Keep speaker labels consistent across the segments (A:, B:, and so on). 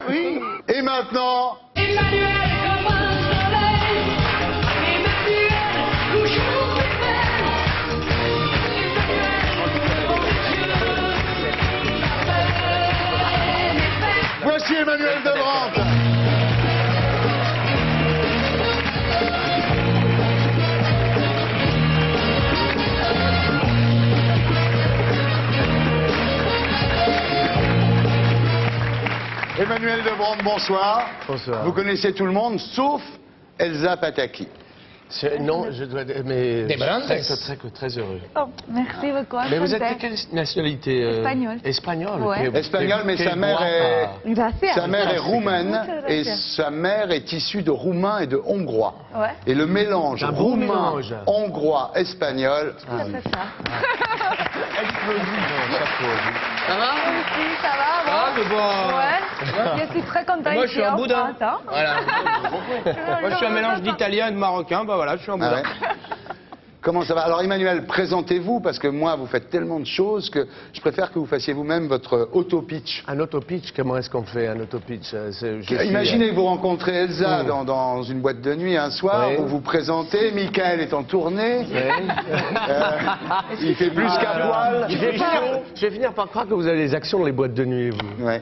A: Oui. Et maintenant...
B: Emmanuel comme un soleil, Emmanuel, toujours plus belle. Emmanuel,
A: Voici Emmanuel de Brandt. Emmanuel de Brandt, bonsoir.
C: Bonsoir.
A: Vous connaissez tout le monde, sauf Elsa Pataki.
C: Non, je dois... Mais
D: Des Brandes.
C: je suis très heureux.
E: Oh, merci beaucoup.
C: Mais vous êtes
E: enchantée.
C: de quelle nationalité
E: Espagnole.
C: Espagnole.
E: Ouais.
A: Espagnole, mais sa mère est...
E: Gracias.
A: Sa mère est roumaine
E: Muchas
A: et
E: gracias.
A: sa mère est issue de roumains et de hongrois.
E: Ouais.
A: Et le mélange
C: Un beau
A: roumain,
C: mélange.
A: hongrois, espagnol.
E: C'est ça.
C: Explosif,
D: Ça va?
E: Oui, ça va,
D: Ah, mais bon.
E: Ouais. Je suis très contente
D: Moi, je suis
E: ici
D: un
E: en
D: boudin.
E: France, hein.
D: Voilà. Moi, je suis un mélange d'italien et de marocain. Bah voilà, je suis un
A: Ah
D: boudin.
A: ouais. Comment ça va? Alors Emmanuel, présentez-vous, parce que moi, vous faites tellement de choses que je préfère que vous fassiez vous-même votre auto-pitch.
C: Un auto-pitch, comment est-ce qu'on fait un auto-pitch?
A: Imaginez que vous rencontrez Elsa dans une boîte de nuit un soir,
C: Oui.
A: vous vous présentez, Michael est en tournée, il fait plus qu'à poil.
C: Je vais finir par croire que vous avez des actions dans les boîtes de nuit, vous.
A: Ouais.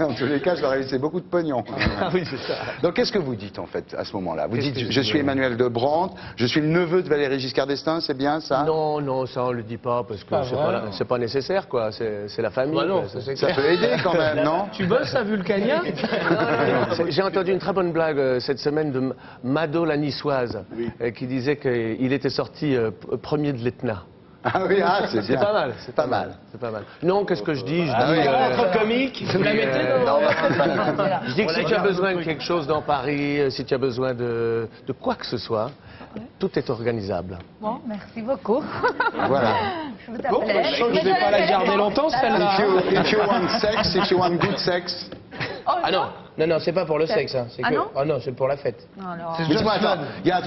A: En tous les cas, je leur ai laissé beaucoup de pognon.
C: Ah oui, c'est ça.
A: Donc qu'est-ce que vous dites en fait à ce moment-là? Vous
C: Qu'est-ce
A: dites,
C: que
A: je
C: je
A: suis
C: dis
A: Emmanuel de Brandt, je suis le neveu de Valéry Giscard d'Estaing, c'est bien ça?
C: Non, non, ça on le dit pas parce que c'est pas nécessaire, quoi. C'est la famille.
D: Bah non,
C: quoi.
D: ça, c'est
A: Ça
D: clair.
A: peut aider quand même, non?
D: Tu bosses à Vulcania?
C: J'ai entendu une très bonne blague cette semaine de Mado la niçoise qui disait qu'il était sorti premier de l'Etna.
A: Ah oui, ah, c'est bien.
C: C'est pas mal, c'est pas mal, c'est pas mal. Non, qu'est-ce que je dis? Je dis,
A: oui.
D: Entre comiques, vous la mettez dans...
C: je dis que si tu as besoin de quelque chose dans Paris, si tu as besoin de quoi que ce soit, tout est organisable.
E: Bon, merci beaucoup.
A: Voilà.
E: Je vous
D: Bon,
E: appelais.
D: je vais pas la garder longtemps, celle-là.
A: If you want sex, if you want good sex.
D: Ah non, non, non, c'est pas pour le sexe, hein. C'est
E: Ah
D: que...
E: non
D: Ah non, c'est pour la fête.
E: Alors,
A: Mais dis-moi, attends,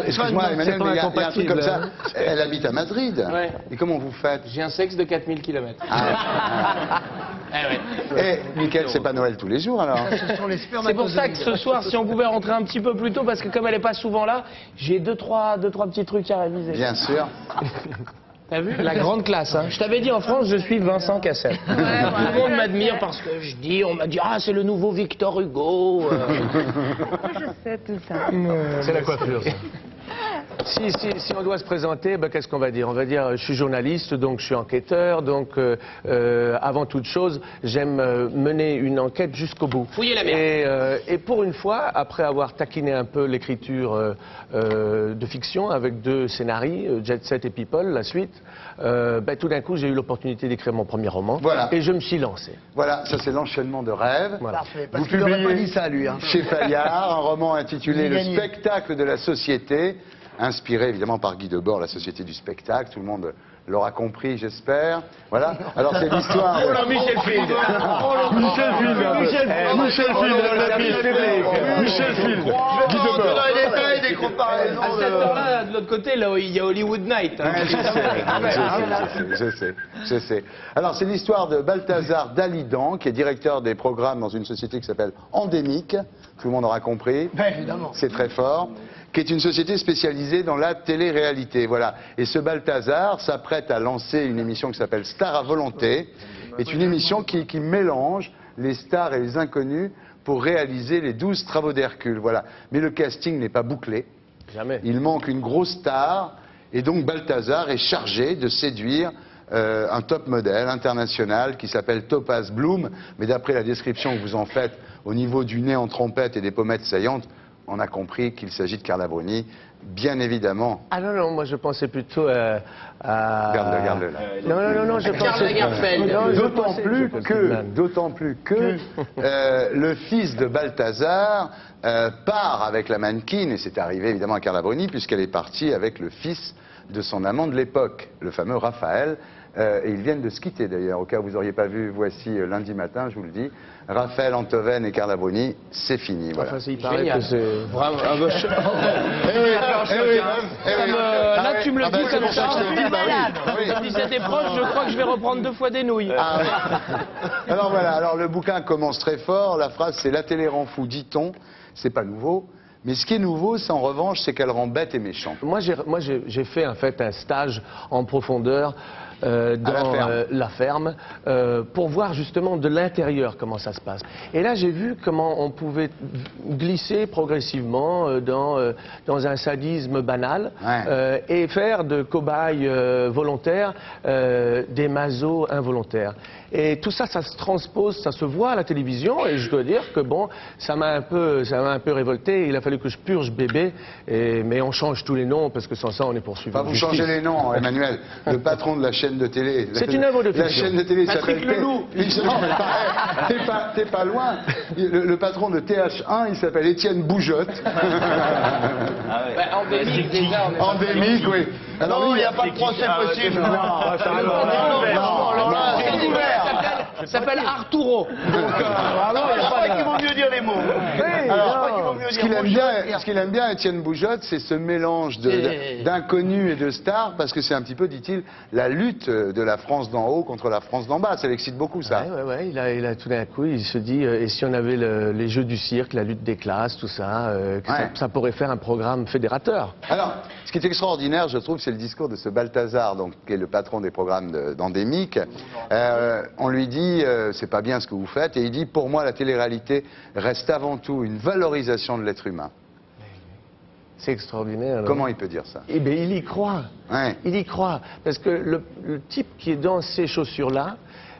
A: excuse-moi Emmanuel,
C: pas
A: mais il y a un truc
C: incompatible,
A: comme ça.
C: hein.
A: Elle habite à Madrid.
D: Ouais.
A: Et comment vous faites?
D: J'ai un sexe de 4000 km.
A: Eh, Mickaël, c'est pas Noël tous les jours alors?
D: C'est pour ça que ce soir, si on pouvait rentrer un petit peu plus tôt, parce que comme elle est pas souvent là, j'ai deux, trois petits trucs à réviser.
A: Bien sûr.
D: T'as vu? La grande classe, hein. Je t'avais dit, en France, je suis Vincent Cassel. Tout le monde m'admire parce que on m'a dit, ah, c'est le nouveau Victor Hugo.
E: je sais tout ça.
C: C'est la coiffure, ça. Si on doit se présenter, ben, qu'est-ce qu'on va dire? On va dire, je suis journaliste, donc je suis enquêteur, donc avant toute chose, j'aime mener une enquête jusqu'au bout.
D: Fouiller la merde.
C: Et pour une fois, après avoir taquiné un peu l'écriture de fiction avec deux scénarios, Jet Set et People, la suite, ben, tout d'un coup, j'ai eu l'opportunité d'écrire mon premier roman.
A: Voilà.
C: Et je me suis lancé.
A: Voilà, ça c'est l'enchaînement de rêves.
C: Voilà.
F: Parfait, parce
A: Vous
F: qu'il n'aurait pas
A: publiez
F: dit ça, lui. Hein.
A: chez Fayard un roman intitulé
F: Il
A: Le
F: gagnait.
A: spectacle de la société, inspiré évidemment par Guy Debord, la société du spectacle. Tout le monde l'aura compris, j'espère. Voilà. Alors c'est l'histoire.
D: Oh là, Michel Field.
A: Michel Field. Michel Field. Michel Field. Guy Debord.
F: des comparaisons.
D: À cette heure-là, de l'autre côté, là, il y a Hollywood Night. hein.
A: Ouais, je sais. Alors, c'est l'histoire de Balthazar Dalidan, qui est directeur des programmes dans une société qui s'appelle Endémique. Tout le monde aura compris.
F: Évidemment.
A: C'est très fort. Qui est une société spécialisée dans la télé-réalité. Voilà. Et ce Balthazar s'apprête à lancer une émission qui s'appelle Star à volonté. C'est une émission qui mélange les stars et les inconnus pour réaliser les 12 travaux d'Hercule. Voilà. Mais le casting n'est pas bouclé.
C: Jamais.
A: Il manque une grosse star, et donc Balthazar est chargé de séduire un top modèle international qui s'appelle Topaz Bloom. Mais d'après la description que vous en faites, au niveau du nez en trompette et des pommettes saillantes, on a compris qu'il s'agit de Carla Bruni, bien évidemment.
C: Ah non, non, moi je pensais plutôt à...
A: Garde-le là.
C: Non, je
D: Karl
C: pensais...
D: Lagerfeld.
C: Non, je
A: D'autant
C: pensais-
A: plus que le fils de Balthazar part avec la mannequin, et c'est arrivé évidemment à Carla Bruni, puisqu'elle est partie avec le fils de son amant de l'époque, le fameux Raphaël. Et ils viennent de se quitter d'ailleurs, au cas où vous n'auriez pas vu, voici lundi matin, je vous le dis. Raphaël Antoven et Carla Bruni, c'est fini. Voilà.
C: Enfin, il paraît
D: Génial.
C: que c'est...
D: Vraiment, ah bah, là,
A: ouais.
D: tu me le
A: Ah bah,
D: dis
A: c'est
D: comme
A: pour ça
D: ça.
A: que je te le dis, bah oui.
D: Si c'était proche, je crois que je vais reprendre 2 fois des nouilles.
A: Ah, ouais. Alors voilà, alors le bouquin commence très fort, la phrase c'est « La télé rend fou, dit-on », c'est pas nouveau, mais ce qui est nouveau, c'est en revanche, c'est qu'elle rend bête et méchant.
C: Moi, j'ai fait en fait un stage en profondeur dans la ferme pour voir justement de l'intérieur comment ça se passe. Et là, j'ai vu comment on pouvait glisser progressivement dans un sadisme banal et faire de cobayes volontaires des masos involontaires. Et tout ça, ça se transpose, ça se voit à la télévision. Et je dois dire que bon, ça m'a un peu révolté. Il a fallu que je purge bébé. Mais on change tous les noms parce que sans ça, on est poursuivi.
A: Enfin, vous changez les noms, Emmanuel. Le patron de la chaîne de télé.
C: C'est une œuvre de fiction.
A: La chaîne de télé
D: Patrick
A: s'appelle
D: Leloup.
A: T'es pas loin. Le patron de TH1, il s'appelle Étienne Boujotte.
D: Endémique, déjà.
A: Endémique, oui. Alors,
F: Non,
A: lui,
F: il n'y a pas de procès possible.
D: Ça s'appelle Arturo.
F: Je crois qu'il vaut mieux dire les mots.
A: Ce qu'il aime bien, Étienne Boujotte, c'est ce mélange d'inconnus et de stars, parce que c'est un petit peu, dit-il, la lutte de la France d'en haut contre la France d'en bas. Ça l'excite beaucoup, ça.
C: Ouais, il a tout d'un coup, il se dit, et si on avait les jeux du cirque, la lutte des classes, tout ça, ça pourrait faire un programme fédérateur.
A: Alors, ce qui est extraordinaire, je trouve, c'est le discours de ce Balthazar, donc, qui est le patron des programmes d'Endémique. On lui dit, c'est pas bien ce que vous faites, et il dit, pour moi, la télé-réalité reste avant tout une valorisation de l'être humain.
C: C'est extraordinaire. Non?
A: Comment il peut dire ça?
C: Eh bien, il y croit.
A: Ouais.
C: Il y croit. Parce que le type qui est dans ces chaussures-là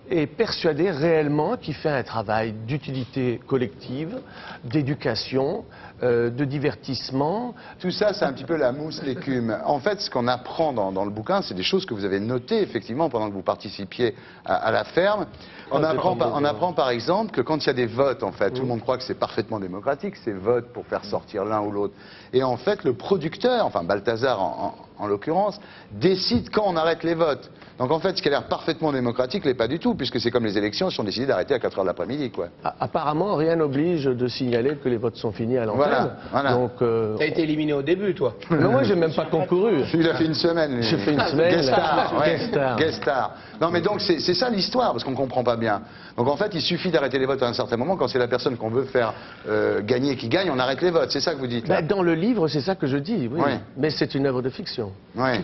C: est persuadé réellement qu'il fait un travail d'utilité collective, d'éducation, de divertissement.
A: Tout ça, c'est un petit peu la mousse, l'écume. En fait, ce qu'on apprend dans le bouquin, c'est des choses que vous avez notées, effectivement, pendant que vous participiez à la ferme. On apprend par exemple que quand il y a des votes, en fait, tout le monde croit que c'est parfaitement démocratique, ces votes pour faire sortir l'un ou l'autre. Et en fait, le producteur, enfin Balthazar en l'occurrence, décide quand on arrête les votes. Donc en fait, ce qui a l'air parfaitement démocratique l'est pas du tout, puisque c'est comme les élections, ils ont décidé d'arrêter à 4h de l'après-midi, quoi.
C: Apparemment, rien n'oblige de signaler que les votes sont finis à l'antenne.
A: Voilà.
C: Donc,
D: T'as été éliminé au début, toi.
C: mais moi, j'ai même pas concouru.
A: Il a fait une semaine. lui.
C: J'ai fait une semaine.
A: Guest star, ouais.
C: Guest star.
A: Guest star. Non, mais donc c'est ça l'histoire, parce qu'on comprend pas bien. Donc en fait, il suffit d'arrêter les votes à un certain moment. Quand c'est la personne qu'on veut faire gagner qui gagne, on arrête les votes. C'est ça que vous dites là.
C: Ben, dans le livre, c'est ça que je dis, oui.
A: Oui.
C: Mais c'est une œuvre de fiction.
A: Ouais.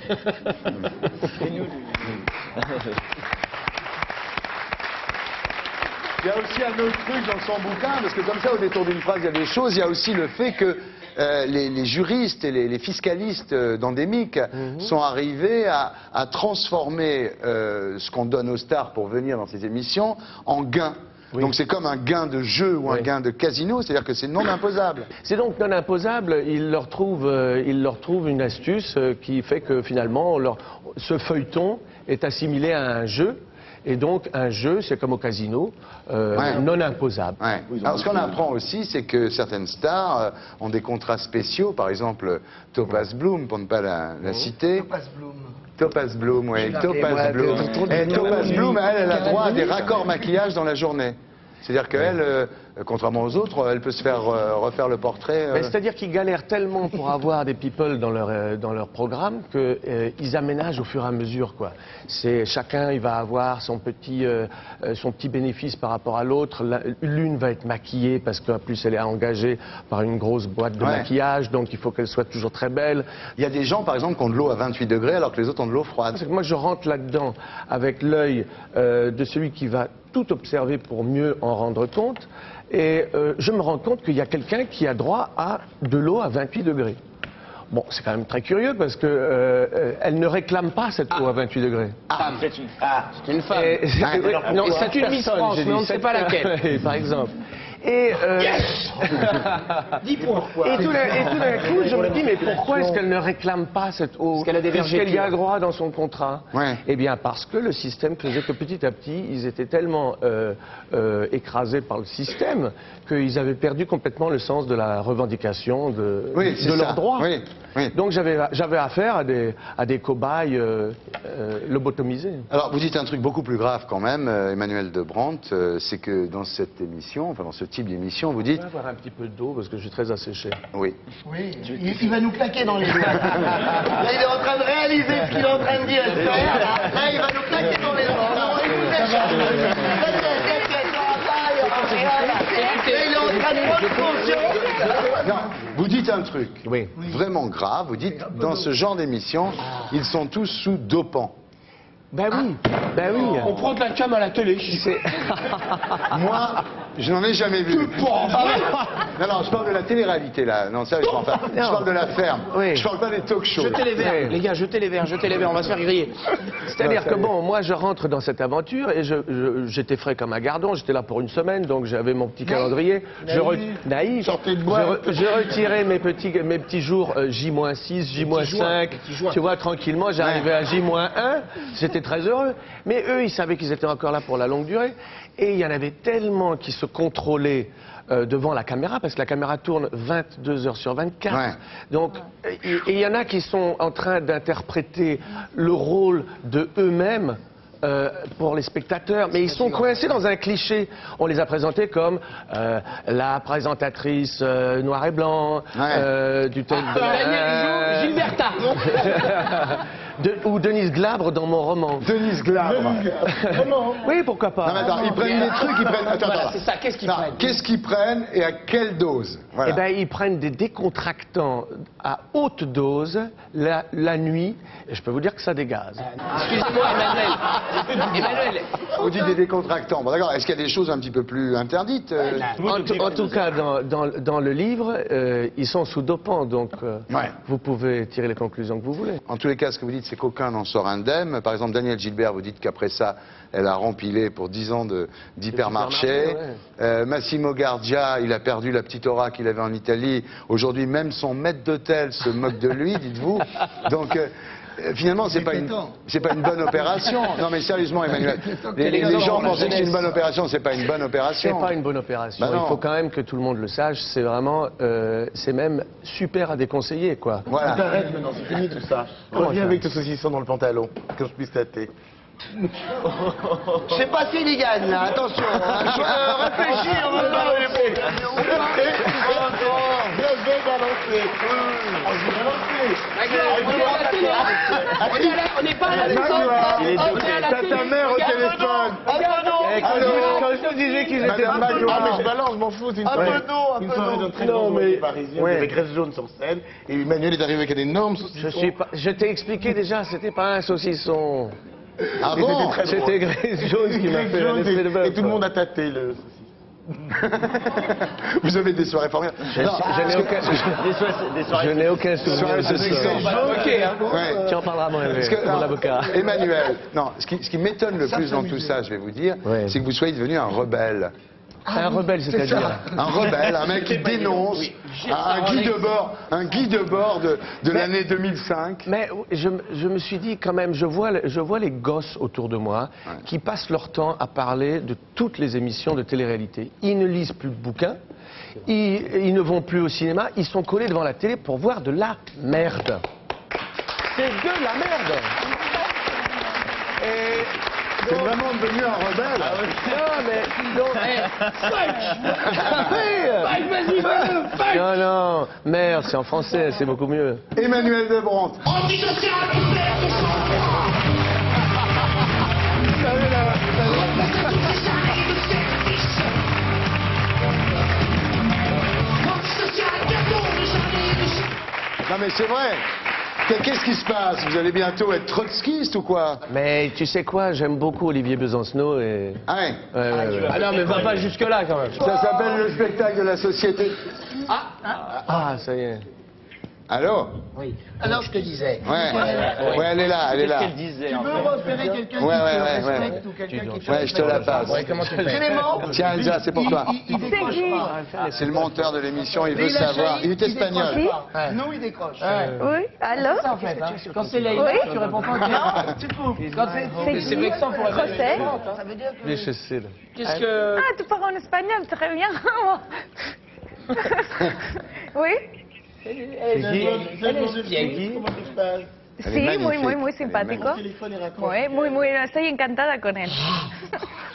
A: Il y a aussi un autre truc dans son bouquin, parce que comme ça, au détour d'une phrase, il y a des choses. Il y a aussi le fait que les juristes et les fiscalistes d'Endémique sont arrivés à transformer ce qu'on donne aux stars pour venir dans ces émissions en gain.
C: Oui.
A: Donc c'est comme un gain de jeu ou un gain de casino, c'est-à-dire que c'est non imposable.
C: C'est donc non imposable. Il leur trouve une astuce qui fait que finalement, ce feuilleton est assimilé à un jeu. Et donc, un jeu, c'est comme au casino, non imposable.
A: Ouais. Alors, ce qu'on apprend aussi, c'est que certaines stars ont des contrats spéciaux. Par exemple, Topaz Bloom, pour ne pas la citer. Topaz Bloom, oui. Topaz Bloom. Et Topaz Bloom, elle a droit à des raccords maquillage dans la journée. C'est-à-dire qu'elle, contrairement aux autres, elle peut se faire refaire le portrait.
C: C'est-à-dire qu'ils galèrent tellement pour avoir des people dans leur programme qu'ils aménagent au fur et à mesure, quoi. Chacun, il va avoir son petit bénéfice par rapport à l'autre. L'une va être maquillée parce qu'en plus elle est engagée par une grosse boîte de maquillage, donc il faut qu'elle soit toujours très belle.
A: Il y a des gens, par exemple, qui ont de l'eau à 28 degrés alors que les autres ont de l'eau froide.
C: Parce que moi, je rentre là-dedans avec l'œil de celui qui va tout observer pour mieux en rendre compte. Et je me rends compte qu'il y a quelqu'un qui a droit à de l'eau à 28 degrés. Bon, c'est quand même très curieux parce que elle ne réclame pas cette eau à 28 degrés.
D: C'est une femme.
C: Non,
D: c'est une Miss France, mais on ne sait pas laquelle.
C: Par exemple. Et,
D: Dis pourquoi.
C: Et tout d'un coup, je me dis, mais pourquoi est-ce qu'elle ne réclame pas cette eau?
D: Parce qu'elle a des
C: puisqu'elle y a droit dans son contrat.
A: Ouais.
C: Eh bien, parce que le système faisait que petit à petit, ils étaient tellement écrasés par le système qu'ils avaient perdu complètement le sens de la revendication de leurs droits.
A: Oui, oui.
C: Donc j'avais affaire à des cobayes lobotomisés.
A: Alors, vous dites un truc beaucoup plus grave quand même, Emmanuel de Brandt, c'est que dans cette émission, enfin dans ce type d'émission, vous dites...
C: Je vais boire un petit peu d'eau parce que je suis très asséché.
A: Oui.
F: Oui, il va nous claquer dans les doigts. Là, il est en train de réaliser ce qu'il est en train de dire. Là, il va nous claquer dans les doigts. Non, il est en train de prendre conscience.
A: Non, vous dites un truc
C: Oui.
A: vraiment grave. Vous dites, dans ce genre d'émission, ils sont tous sous dopants.
C: Ben oui, ben oui.
D: On prend de la cam à la télé.
A: Moi, je n'en ai jamais vu. Non, non, je parle de la télé-réalité, là. Non, sérieux, je parle de la ferme.
C: Oui.
A: Je parle pas des talk shows.
D: Jetez les verres,
C: Oui.
D: les gars, jetez les verres, on va se faire griller.
C: C'est-à-dire que bon, moi je rentre dans cette aventure et j'étais frais comme un gardon, j'étais là pour une semaine, donc j'avais mon petit calendrier. Naïf.
F: Sortez de boîte.
C: Je retirais mes petits jours J-6, J-5. Tu vois, tranquillement, j'arrivais à J-1, j'étais très heureux. Mais eux, ils savaient qu'ils étaient encore là pour la longue durée. Et il y en avait tellement qui se contrôlaient devant la caméra, parce que la caméra tourne 22 heures sur 24.
A: Ouais.
C: Donc, et il y en a qui sont en train d'interpréter le rôle de eux-mêmes pour les spectateurs, mais ils sont coincés dans un cliché. On les a présentés comme la présentatrice noir et blanc, du
D: Gilberta.
C: ou Denise Glabre dans mon roman.
A: Denise Glabre.
C: Oui, pourquoi pas.
A: Non, mais attends, ils prennent des trucs, ils prennent... Attends,
D: Voilà,
A: attends.
D: c'est ça, qu'est-ce qu'ils
A: Non,
D: prennent
A: qu'est-ce qu'ils prennent et à quelle dose? Voilà.
C: Eh ben, ils prennent des décontractants à haute dose la nuit, et je peux vous dire que ça dégaze.
D: Excusez-moi, Emmanuel.
A: Vous dites des décontractants. Bon, d'accord. Est-ce qu'il y a des choses un petit peu plus interdites
C: En tout cas, dans le livre, ils sont sous dopants, donc
A: Ouais.
C: vous pouvez tirer les conclusions que vous voulez.
A: En tous les cas, ce que vous dites, c'est qu'aucun n'en sort indemne. Par exemple, Daniel Gilbert, vous dites qu'après ça, elle a rempilé pour 10 ans d'hypermarché. Massimo Gardia, il a perdu la petite aura qu'il avait en Italie. Aujourd'hui, même son maître d'hôtel se moque de lui, dites-vous. Donc, finalement, c'est pas une bonne opération. Non, mais sérieusement, Emmanuel, les gens pensaient que c'est une bonne opération. C'est pas une bonne opération.
C: C'est pas une bonne opération.
A: Bah non.
C: Il faut quand même que tout le monde le sache. C'est vraiment, c'est même super à déconseiller, quoi.
A: Voilà.
F: Arrête maintenant, c'est fini tout ça. Reviens avec tes saucissons dans le pantalon, que je puisse tâter. Je sais pas s'il y gagne là, attention. Réfléchis, on va pas
D: On n'est pas à la maison.
F: Il est t'as ta mère au téléphone.
C: Quand je te disais qu'ils étaient...
F: Madame Magloire. Ah mais je balance, je m'en fous, c'est une soirée d'un très grand journée parisien, il y avait Grèce jaune sur scène, et Emmanuel est arrivé avec un énorme saucisson.
C: Je t'ai expliqué déjà, c'était pas un saucisson.
A: Ah
F: Et
A: bon?
F: c'était très drôle.
C: C'était Grace Jones qui m'a
F: Grèce
C: fait un
F: jaune,
C: effet de bœuf.
F: et tout le monde a tâté le saucisson.
A: Vous avez des soirées formidables. Non,
C: Je n'ai aucun souvenir
A: Soirée
C: de ça.
A: saucisson. Ouais.
C: Tu en parleras à mon
A: Non,
C: avocat.
A: Emmanuel, non, ce qui m'étonne le plus dans tout ça, je vais vous dire,
C: Ouais.
A: c'est que vous soyez devenu un rebelle.
C: Un rebelle, c'est-à-dire.
A: Un rebelle, un mec qui dénonce, un guide de bord de l'année 2005.
C: Mais je me suis dit quand même, je vois les gosses autour de moi qui passent leur temps à parler de toutes les émissions de télé-réalité. Ils ne lisent plus de bouquins, ils ne vont plus au cinéma, ils sont collés devant la télé pour voir de la merde. C'est de la merde. Et
A: C'est vraiment devenu un rebelle.
C: non, mais non. Non, non, merde, c'est en français, c'est beaucoup mieux.
A: Emmanuel Debrandt. Non mais c'est vrai. Qu'est-ce qui se passe? Vous allez bientôt être trotskiste ou quoi?
C: Mais tu sais quoi, j'aime beaucoup Olivier Besancenot et...
A: Ah ouais.
C: Ouais.
D: Ah non, mais va pas jusque-là quand même.
A: Ça s'appelle le spectacle de la société.
C: Ah, ça y est.
A: Allô?
D: Oui. Alors je te disais.
A: Ouais, elle est là, elle est là.
F: Tu veux repérer quelqu'un
A: Ouais,
F: qui
A: ouais,
F: te
A: ouais, ouais.
F: respecte ou quelqu'un qui te
A: Ouais, je te la passe.
D: Comment tu fais?
F: Clément,
A: Tiens, Elsa, c'est pour toi.
F: il décroche pas.
A: C'est le monteur de l'émission, il
F: Mais
A: veut
F: il a
A: savoir.
F: failli,
A: Il est espagnol.
F: décroche pas. Non, il décroche.
E: Oui, allô?
D: En fait, hein. Quand c'est Leïla,
E: Oui.
D: tu réponds pas.
F: Non, tu fous.
D: Quand
E: C'est
D: c'est
E: qui?
D: vexant pour
E: José?
F: Ça veut dire que...
C: Mais je sais, là.
D: Qu'est-ce que...
E: Ah, tu parles en espagnol, très bien. Oui?
F: Comment ça se passe?
E: Sí, muy, muy, muy simpático.
F: Téléphone et raccroche.
E: Muy, muy, muy, estoy encantada con él.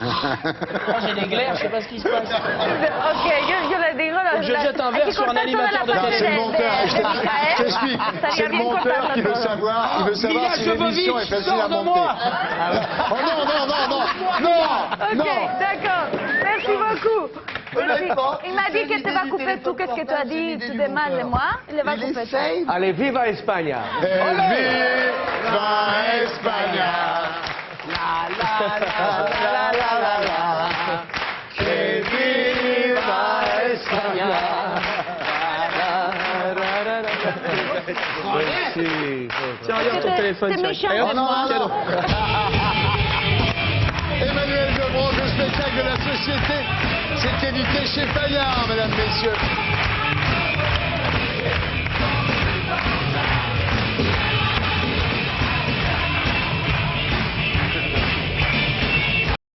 D: Moi, j'ai des glaires, je sais pas ce qui se passe.
E: Ok, yo le digo.
D: Je jette un verre sur un animateur de télé.
A: C'est le monteur. Je t'explique. C'est le monteur qui veut savoir si l'émission est facile à monter. Oh non, non, non, non, non,
E: Ok,
A: non.
E: d'accord. Merci beaucoup. Il m'a dit que tu vas couper tout ce que tu as dit, tu demandes de moi. Il va couper tout.
C: Allez, viva España.
A: Viva España.
D: La la la la la la la.
A: Que viva España.
C: Merci.
D: Tiens, regarde ton téléphone.
E: C'est
D: tiens.
E: méchant.
D: Et hop,
A: Oh non, non,
D: cadeau.
A: Emmanuel Debranche, le spectacle de la société, c'est qualité chez Fayard, mesdames, messieurs.